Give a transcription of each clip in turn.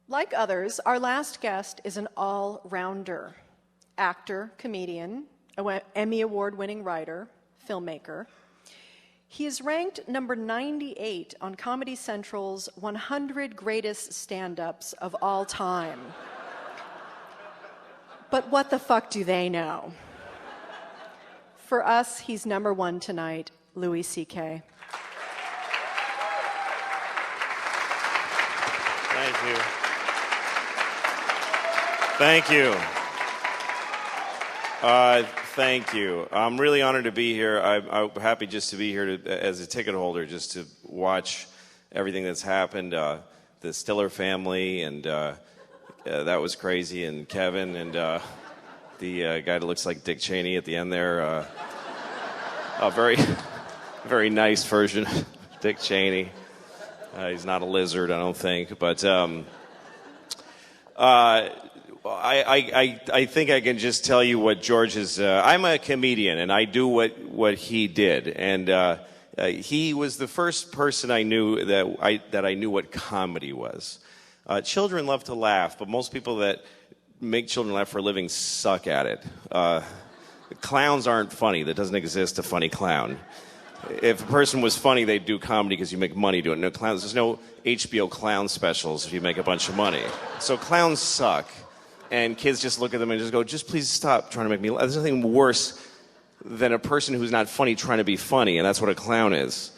Like others, our last guest is an all-rounder. Actor, comedian, Emmy Award-winning writer, filmmaker. He is ranked number 98 on Comedy Central's 100 Greatest Stand-Ups of All Time. But what the fuck do they know? For us, he's number one tonight, Louis C.K. Thank you. Thank you. Thank you. I'm really honored to be here. I'm happy just to be here as a ticket holder, just to watch everything that's happened. The Stiller family, and that was crazy, and Kevin, and the guy that looks like Dick Cheney at the end there. A very, very nice version of Dick Cheney. He's not a lizard, I don't think, but I think I can just tell you what George is. I'm a comedian, and I do what he did, and he was the first person I knew that I knew what comedy was. Children love to laugh, but most people that make children laugh for a living suck at it. Clowns aren't funny. There doesn't exist a funny clown. If a person was funny, they'd do comedy because you make money doing it. No clowns. There's no HBO clown specials if you make a bunch of money. So clowns suck. And kids just look at them and just go, just please stop trying to make me laugh. There's nothing worse than a person who's not funny trying to be funny, and that's what a clown is.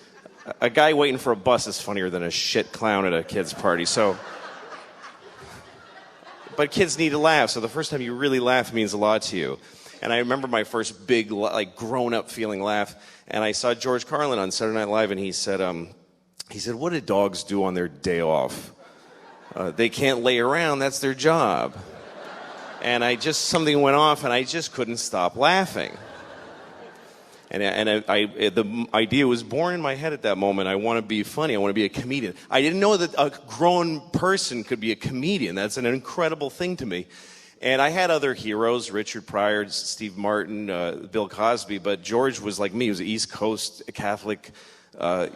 A guy waiting for a bus is funnier than a shit clown at a kid's party. So, but kids need to laugh, so the first time you really laugh means a lot to you. And I remember my first big, like, grown-up feeling laugh, and I saw George Carlin on Saturday Night Live, and he said, what do dogs do on their day off? They can't lay around, that's their job. And something went off, and I just couldn't stop laughing. And the idea was born in my head at that moment. I want to be funny. I want to be a comedian. I didn't know that a grown person could be a comedian. That's an incredible thing to me. And I had other heroes, Richard Pryor, Steve Martin, Bill Cosby, but George was like me. He was an East Coast Catholic. I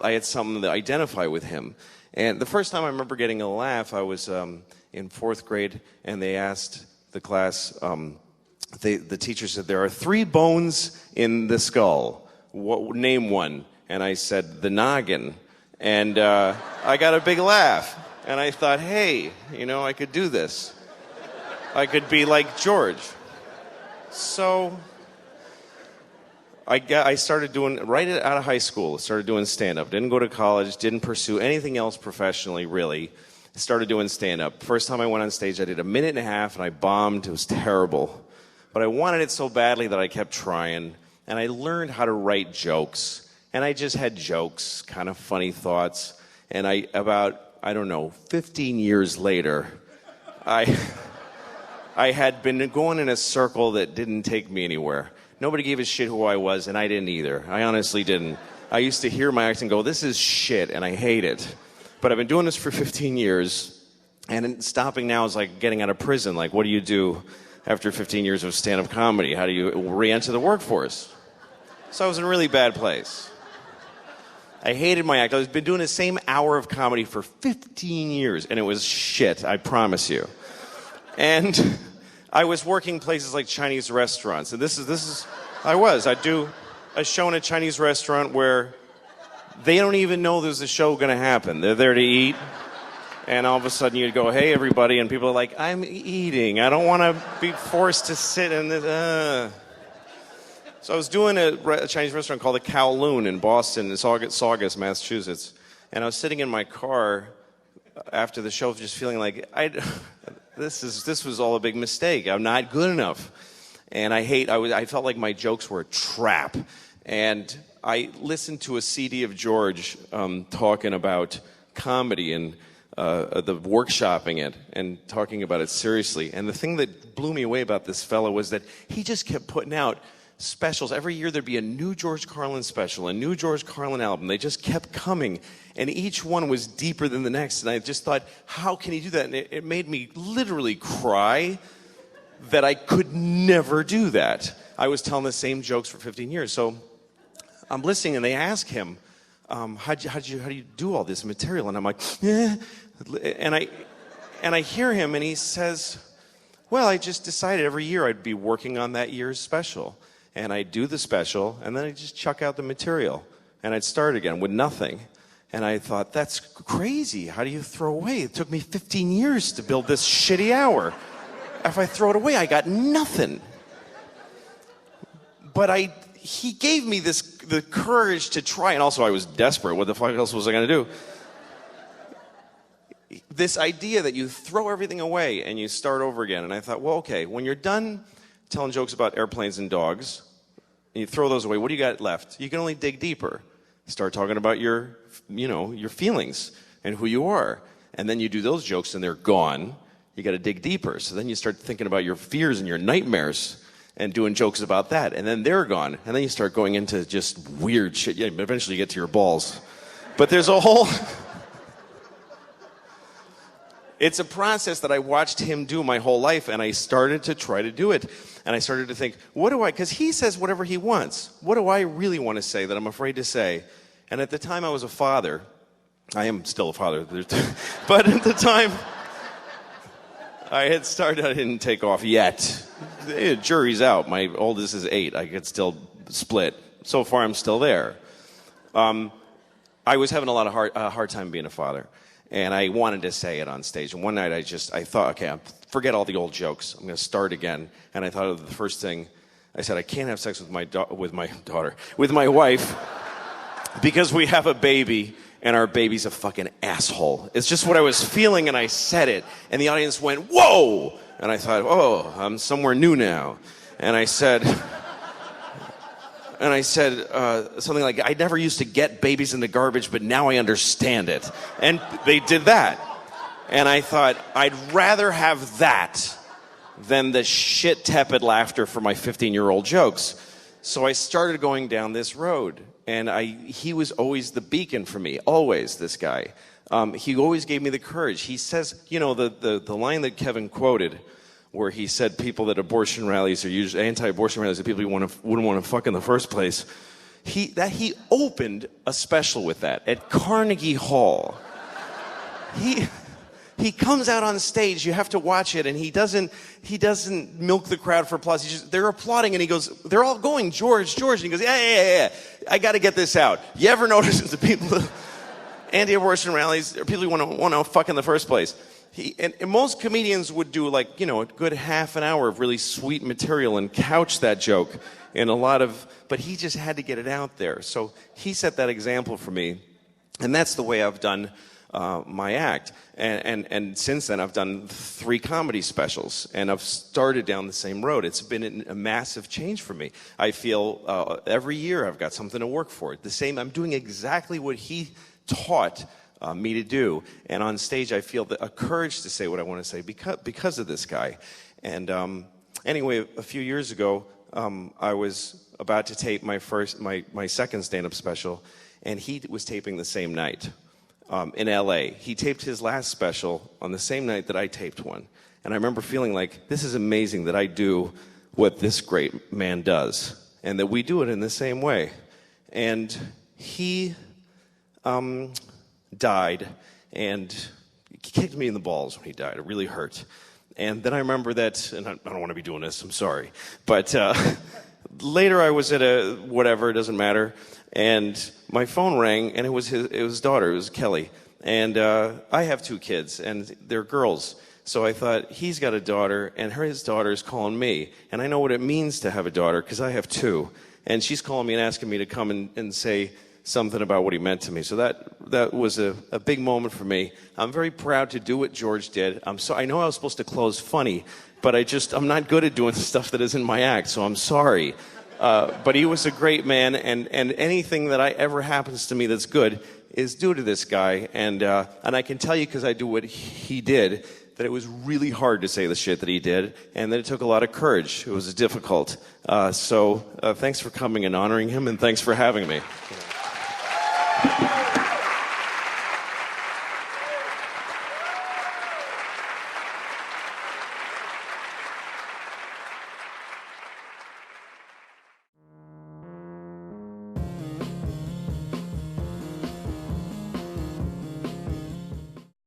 had something to identify with him. And the first time I remember getting a laugh, I was in fourth grade, and they asked the class, the teacher said, there are 3 bones in the skull. Name one. And I said, the noggin. And I got a big laugh. And I thought, hey, I could do this. I could be like George. So I started doing, right out of high school, started doing stand-up. Didn't go to college, didn't pursue anything else professionally, really. Started doing stand-up. First time I went on stage, I did a minute and a half, and I bombed. It was terrible. But I wanted it so badly that I kept trying, and I learned how to write jokes. And I just had jokes, kind of funny thoughts. And about 15 years later, I had been going in a circle that didn't take me anywhere. Nobody gave a shit who I was, and I didn't either. I honestly didn't. I used to hear my act and go, this is shit, and I hate it. But I've been doing this for 15 years, and stopping now is like getting out of prison. Like, what do you do after 15 years of stand-up comedy? How do you re-enter the workforce? So I was in a really bad place. I hated my act. I've been doing the same hour of comedy for 15 years, and it was shit, I promise you. And I was working places like Chinese restaurants. And I'd do a show in a Chinese restaurant where they don't even know there's a show going to happen. They're there to eat. And all of a sudden you'd go, hey, everybody. And people are like, I'm eating. I don't want to be forced to sit in this. So I was doing a Chinese restaurant called the Kowloon in Boston, in Saugus, Massachusetts. And I was sitting in my car after the show just feeling like, this was all a big mistake. I'm not good enough. And I felt like my jokes were a trap. And I listened to a CD of George talking about comedy and the workshopping it and talking about it seriously. And the thing that blew me away about this fellow was that he just kept putting out specials. Every year there'd be a new George Carlin special, a new George Carlin album. They just kept coming, and each one was deeper than the next. And I just thought, how can he do that? And it made me literally cry that I could never do that. I was telling the same jokes for 15 years. So I'm listening, and they ask him, how do you do all this material? And I'm like, eh. And And I hear him, and he says, well, I just decided every year I'd be working on that year's special. And I'd do the special, and then I'd just chuck out the material. And I'd start again with nothing. And I thought, that's crazy. How do you throw away? It took me 15 years to build this shitty hour. If I throw it away, I got nothing. But he gave me the courage to try, and also I was desperate. What the fuck else was I going to do? This idea that you throw everything away and you start over again. And I thought, well, okay, when you're done telling jokes about airplanes and dogs, and you throw those away, what do you got left? You can only dig deeper. Start talking about your feelings and who you are. And then you do those jokes and they're gone. You got to dig deeper. So then you start thinking about your fears and your nightmares and doing jokes about that. And then they're gone. And then you start going into just weird shit. Yeah, eventually you get to your balls. But there's a whole... It's a process that I watched him do my whole life, and I started to try to do it. And I started to think, because he says whatever he wants. What do I really want to say that I'm afraid to say? And at the time I was a father. I am still a father. But at the time, I didn't take off yet. The jury's out. My oldest is 8. I could still split. So far, I'm still there. I was having a hard time being a father. And I wanted to say it on stage. And one night I thought, okay, forget all the old jokes. I'm going to start again. And I thought of the first thing. I said, I can't have sex with my wife, because we have a baby, and our baby's a fucking asshole. It's just what I was feeling, and I said it. And the audience went, whoa! And I thought, oh, I'm somewhere new now. And I said... something like, I never used to get babies in the garbage, but now I understand it. And they did that. And I thought, I'd rather have that than the shit tepid laughter for my 15-year-old jokes. So I started going down this road. And he was always the beacon for me, always, this guy. He always gave me the courage. He says, the line that Kevin quoted, where he said people that abortion rallies are usually anti-abortion rallies are people you wouldn't want to fuck in the first place. He opened a special with that at Carnegie Hall. He comes out on stage. You have to watch it, and he doesn't milk the crowd for applause. They're applauding, and he goes, they're all going, George, and he goes, yeah. I got to get this out. You ever notice the people anti-abortion rallies are people you want to fuck in the first place? And most comedians would do a good half an hour of really sweet material and couch that joke in but he just had to get it out there. So he set that example for me, and that's the way I've done my act. And since then I've done 3 comedy specials, and I've started down the same road. It's been a massive change for me. I feel every year I've got something to work for. I'm doing exactly what he taught me to do, and on stage I feel a courage to say what I want to say because of this guy. And anyway, a few years ago, I was about to tape my second stand-up special, and he was taping the same night in LA. He taped his last special on the same night that I taped one, and I remember feeling like, this is amazing that I do what this great man does, and that we do it in the same way. And he died, and he kicked me in the balls when he died. It really hurt. And then I remember that, and I don't want to be doing this, I'm sorry, but later I was at it doesn't matter, and my phone rang, and it was his daughter, it was Kelly. And I have 2 kids, and they're girls. So I thought, he's got a daughter, and his daughter's calling me. And I know what it means to have a daughter, because I have 2. And she's calling me and asking me to come and say something about what he meant to me. So that was a big moment for me. I'm very proud to do what George did. I know I was supposed to close funny, but I'm not good at doing stuff that isn't my act, so I'm sorry. But he was a great man, and anything that ever happens to me that's good is due to this guy. And I can tell you, because I do what he did, that it was really hard to say the shit that he did, and that it took a lot of courage. It was difficult. So thanks for coming and honoring him, and thanks for having me.